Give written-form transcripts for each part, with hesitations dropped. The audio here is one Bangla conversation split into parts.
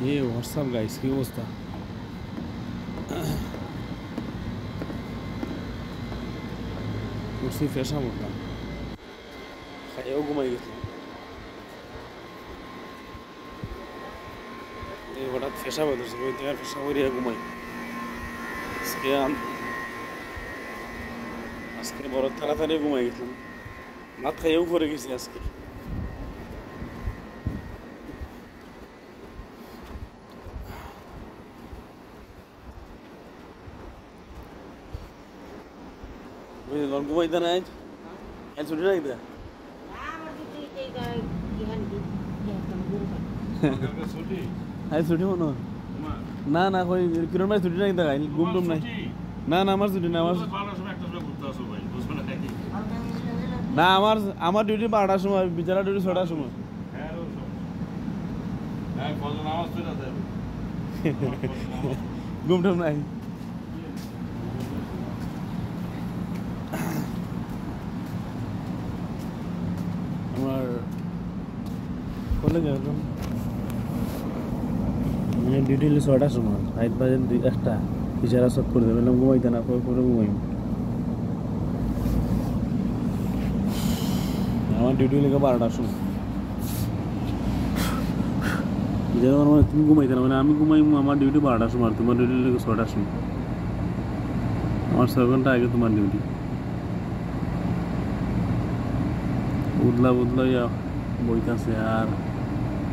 হোয়াটসঅ্যাপ গাইস, কি অবস্থা? উঠছি ফেসা মতলাম, খাইয়াও ঘুমাই গেছিলাম। এই হঠাৎ ফেসা বেঁধেছে, ওই থেকে ফেসা করিয়া ঘুমাই। আজকে আজকে বড় তাড়াতাড়ি ঘুমাই গেছিলাম, ভাত খাইয়াও পরে গেছি আজকে। ঘুমাইতে নাই, ছুটি নাই দে। ছুটি মনে না না কই কিরণ ভাই ছুটি নাই দেখাই, ঘুম টুম নাই। না না আমার ছুটি না, না আমার ডিউটি 12টার সময়, বিচারা ডিউটি 6টার সময়। ঘুম টুম নাই। আমার কলেজে ডিউটি হলে 6টার সময়, 5 বাজে 1টা বিচারা সব করে দেবে, ঘুমাইতে না পরে ঘুমাই। আমার ডিউটি লেগে 12টার সময়। যেমন তুমি ঘুমাইতে না, মানে আমি ঘুমাই, আমার ডিউটি 12টার সময়, আর তোমার ডিউটি লেগে 6টার সময়। আমার 6 ঘন্টা আগে তোমার ডিউটি। বুদলা ইয়া বইতাছে আর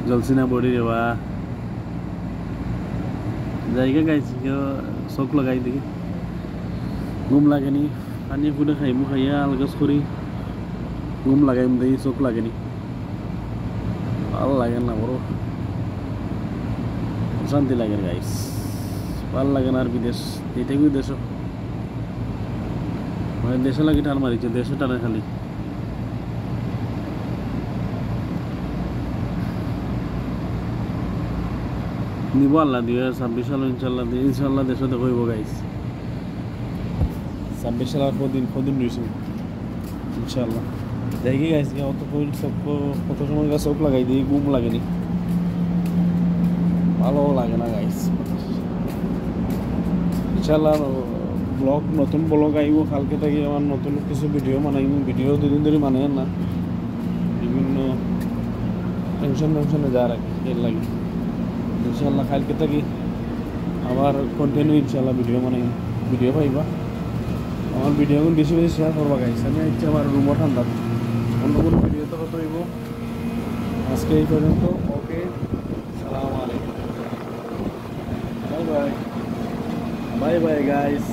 জলছি না বডি রে বা জায়গা গাইছি, চোখ লাগাই দেখি ঘুম লাগেনি। পানি ফুটে খাইমু, খাইয়া আলগাছ করি ঘুম লাগাইম দেখি চোখ লাগেনি। ভালো লাগে না, বড় অশান্তি লাগে গাইস, ভাল লাগে না। আর বিদেশ এটাই দেশ, মানে দেশে লাগে টান মারিছে, দেশে টানে খালি। নিব আল্লাহ দিয়ে 26 সাল ইনশাল্লাহ দেশে দেখব গাইস। 26 সাল আর কদিন রয়েছে ইনশাল্লাহ। দেখি গাইস কত সময় চোখ লাগাই দিই, ঘুম লাগেনি, ভালো লাগে না গাইস। ইনশাল্লাহ নতুন ব্লগ আইব কালকে থেকে। আমার নতুন কিছু ভিডিও বানাইব, ভিডিও 2 দিন ধরে বানাই না, বিভিন্ন টেনশনে যা রাখি এর লাগে। ইনশাল্লাহ কালকে থেকে আবার কন্টিনিউ ইনশাল্লাহ ভিডিও পাইবা। আমার ভিডিওগুলো বেশি শেয়ার করবা গাইস। আমি ইচ্ছা আমার রুমও ঠান্ডা, অন্য কোনো ভিডিও তো কত হইব। আজকে এই পর্যন্ত, ওকে, সালাম আলাইকুম, বাই বাই গাইস।